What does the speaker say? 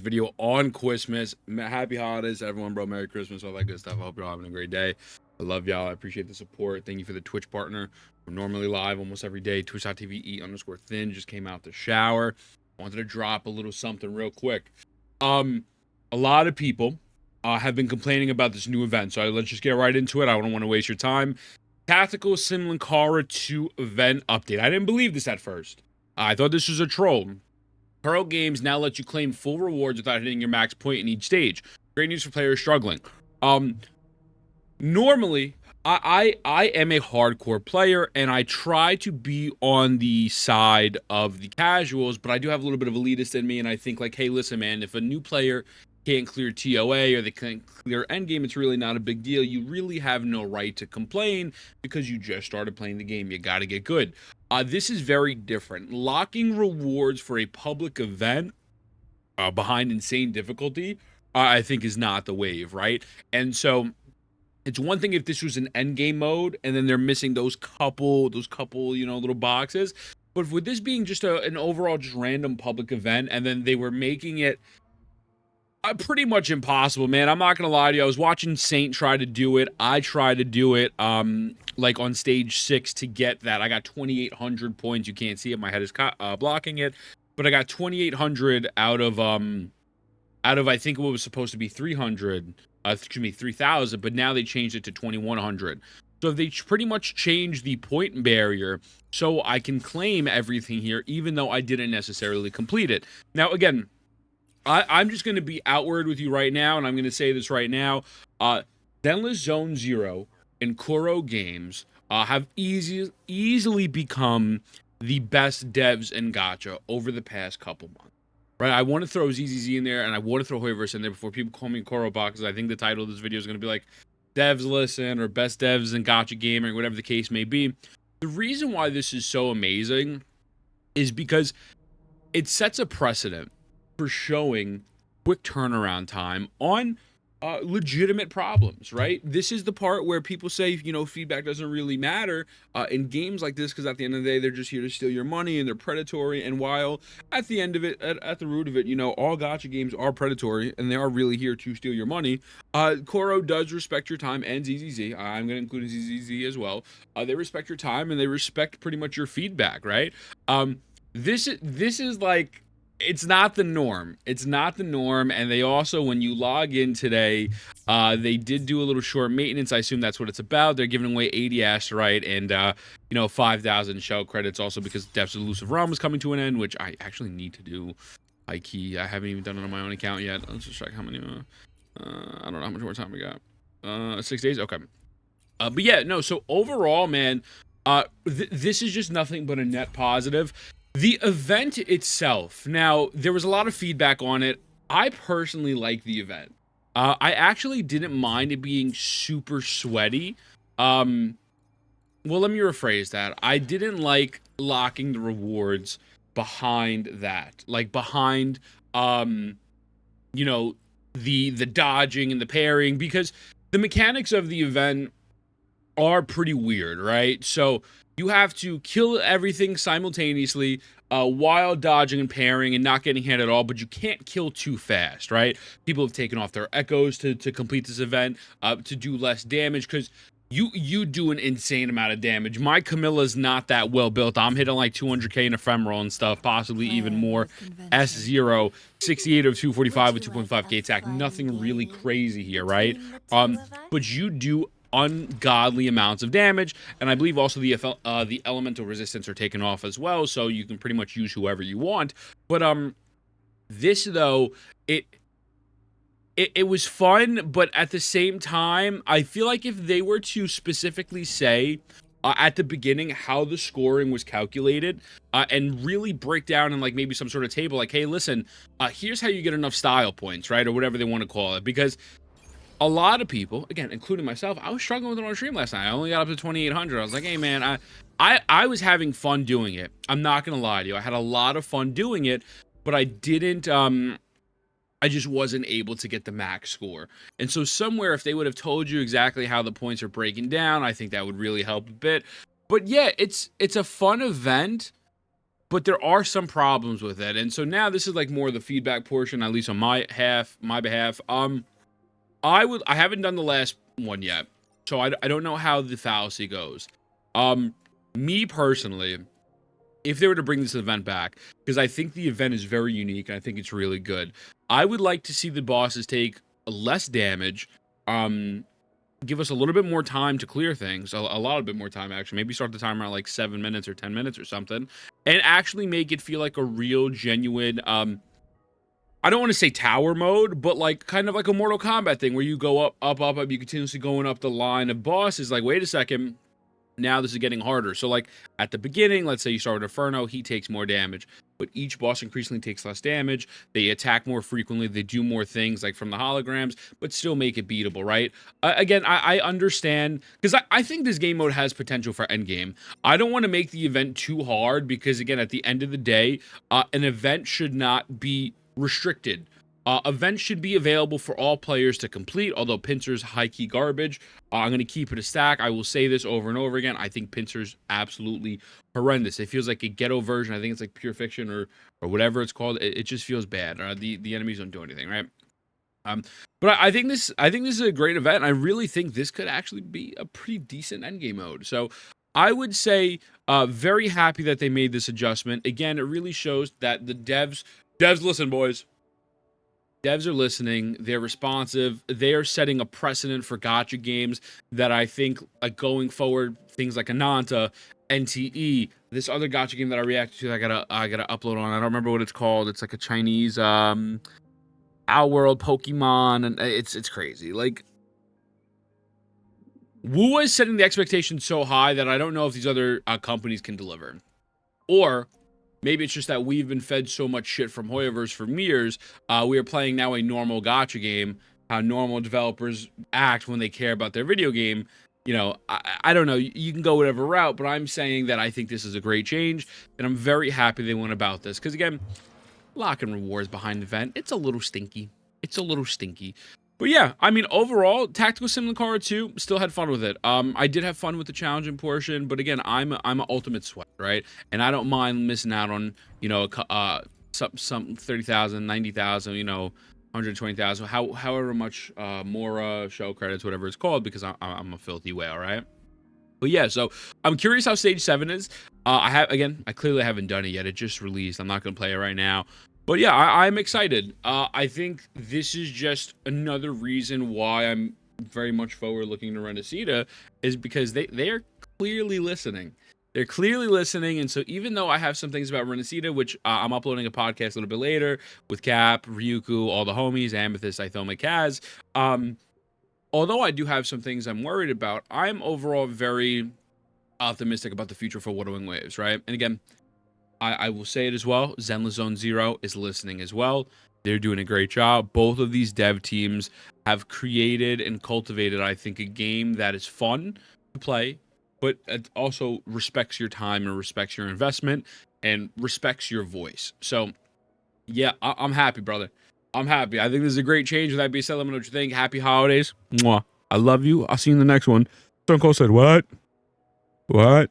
video on Christmas. Happy holidays, everyone, bro. Merry Christmas, all that good stuff. I hope you're all having a great day. I love y'all. I appreciate the support. Thank you for the Twitch partner. We're normally live almost every day. Twitch.tv _thin. Just came out the shower. Wanted to drop a little something real quick. A lot of people have been complaining about this new event, so let's just get right into it. I don't want to waste your time. Tactical Simulcara II event update. I didn't believe this at first. I thought this was a troll. Kuro games now let you claim full rewards without hitting your max point in each stage. Great news for players struggling. Normally, I am a hardcore player, and I try to be on the side of the casuals, but I do have a little bit of elitist in me, and I think, like, hey, listen, man, if a new player can't clear TOA or they can't clear endgame, it's really not a big deal. You really have no right to complain because you just started playing the game. You got to get good. This is very different. Locking rewards for a public event behind insane difficulty, I think is not the wave, right? And so it's one thing if this was an endgame mode and then they're missing those couple, little boxes. But with this being just an overall just random public event, and then they were making it pretty much impossible, man. I'm not gonna lie to you. I was watching Saint try to do it. I tried to do it, like on stage 6 to get that. I got 2,800 points. You can't see it. My head is blocking it, but I got 2,800 out of I think what was supposed to be 300. 3,000. But now they changed it to 2,100. So they pretty much changed the point barrier, so I can claim everything here, even though I didn't necessarily complete it. Now, again, I'm just going to be outward with you right now, and I'm going to say this right now. Zenless Zone Zero and Kuro games have easily become the best devs in Gacha over the past couple months. Right? I want to throw ZZZ in there, and I want to throw Hoiverse in there before people call me Kuro boxes. I think the title of this video is going to be like Devs Listen or Best Devs in Gacha Gaming, whatever the case may be. The reason why this is so amazing is because it sets a precedent for showing quick turnaround time on legitimate problems, right? This is the part where people say, feedback doesn't really matter in games like this, because at the end of the day, they're just here to steal your money and they're predatory. And while at the end of it, at the root of it, all Gacha games are predatory and they are really here to steal your money, Kuro does respect your time, and ZZZ. I'm going to include ZZZ as well. They respect your time and they respect pretty much your feedback, right? This is like, it's not the norm. It's not the norm. And they also, when you log in today, they did do a little short maintenance. I assume that's what it's about. They're giving away 80 asterite and 5,000 shell credits, also because Depths of Elusive Realm is coming to an end, which I actually need to do. High key, I haven't even done it on my own account yet. Let's just check how many. I don't know how much more time we got. 6 days. Okay. But yeah, no. So overall, man, this is just nothing but a net positive. The event itself, now, there was a lot of feedback on it. I personally like the event. I actually didn't mind it being super sweaty. Well, let me rephrase that. I didn't like locking the rewards behind that. Like, behind, the dodging and the parrying, because the mechanics of the event are pretty weird, right? So you have to kill everything simultaneously while dodging and parrying and not getting hit at all, but you can't kill too fast, right? People have taken off their echoes to complete this event to do less damage, because you do an insane amount of damage. My Camilla's not that well built. I'm hitting like 200k in ephemeral and stuff, possibly even more. S0, 68 of 245 with 2.5k attack. Nothing really crazy here, right? But you do ungodly amounts of damage, and I believe also the elemental resistance are taken off as well, so you can pretty much use whoever you want. But this though, it was fun, but at the same time, I feel like if they were to specifically say at the beginning how the scoring was calculated and really break down in like maybe some sort of table, like, hey, listen, here's how you get enough style points, right, or whatever they want to call it, because a lot of people, again, including myself, I was struggling with it on stream last night. I only got up to 2,800. I was like, hey, man, I was having fun doing it. I'm not going to lie to you. I had a lot of fun doing it, but I didn't, I just wasn't able to get the max score. And so somewhere, if they would have told you exactly how the points are breaking down, I think that would really help a bit. But yeah, it's a fun event. but there are some problems with it. And so now this is like more of the feedback portion, at least on my behalf. I haven't done the last one yet, so I don't know how the fallacy goes. Me personally, if they were to bring this event back, because I think the event is very unique and I think it's really good, I would like to see the bosses take less damage, give us a little bit more time to clear things, a lot bit more time actually. Maybe start the timer at like 7 minutes or 10 minutes or something, and actually make it feel like a real, genuine, I don't want to say tower mode, but like kind of like a Mortal Kombat thing where you go up, up, up, up, you continuously going up the line of bosses. Like, wait a second, now this is getting harder. So like at the beginning, let's say you start with Inferno, he takes more damage, but each boss increasingly takes less damage. They attack more frequently. They do more things like from the holograms, but still make it beatable, right? Again, I understand, because I think this game mode has potential for endgame. I don't want to make the event too hard because, again, at the end of the day, an event should not be restricted. Events should be available for all players to complete, although Pincer's high-key garbage. I'm going to keep it a stack. I will say this over and over again. I think Pincer's absolutely horrendous. It feels like a ghetto version. I think it's like Pure Fiction or whatever it's called. It just feels bad. The enemies don't do anything, right? But I think this is a great event, and I really think this could actually be a pretty decent endgame mode. So I would say very happy that they made this adjustment. Again, it really shows that the devs listen, boys. Devs are listening. They're responsive. They are setting a precedent for gacha games that I think, going forward, things like Ananta, NTE, this other gacha game that I reacted to, I gotta upload on. I don't remember what it's called. It's like a Chinese Our World Pokemon, and it's crazy. Like, Wu is setting the expectation so high that I don't know if these other companies can deliver, or maybe it's just that we've been fed so much shit from Hoyoverse for years. We are playing now a normal gacha game, how normal developers act when they care about their video game. You know, I don't know. You can go whatever route, but I'm saying that I think this is a great change, and I'm very happy they went about this. Because, again, lock and rewards behind the event, it's a little stinky. It's a little stinky. But yeah, I mean, overall, Tactical Simulcara II, still had fun with it. I did have fun with the challenging portion, but again, I'm an ultimate sweat, right? And I don't mind missing out on, you know, some 30,000, 90,000, you know, 120,000, however much more show credits, whatever it's called, because I'm a filthy whale, right? But yeah, so I'm curious how Stage 7 is. I clearly haven't done it yet. It just released. I'm not going to play it right now. But yeah, I'm excited. I think this is just another reason why I'm very much forward looking to Renesita, is because they are clearly listening. They're clearly listening, and so even though I have some things about Renesita, which I'm uploading a podcast a little bit later with Cap, Ryuku, all the homies, Amethyst, Ithoma, Kaz, although I do have some things I'm worried about, I'm overall very optimistic about the future for Wuthering Waves, right? And again, I will say it as well, Zenless Zone Zero is listening as well. They're doing a great job. Both of these dev teams have created and cultivated, I think, a game that is fun to play, but it also respects your time and respects your investment and respects your voice. So, yeah, I'm happy, brother. I'm happy. I think this is a great change. With that being said, let me know what you think. Happy holidays. Mwah. I love you. I'll see you in the next one. Stone Cold said, what? What?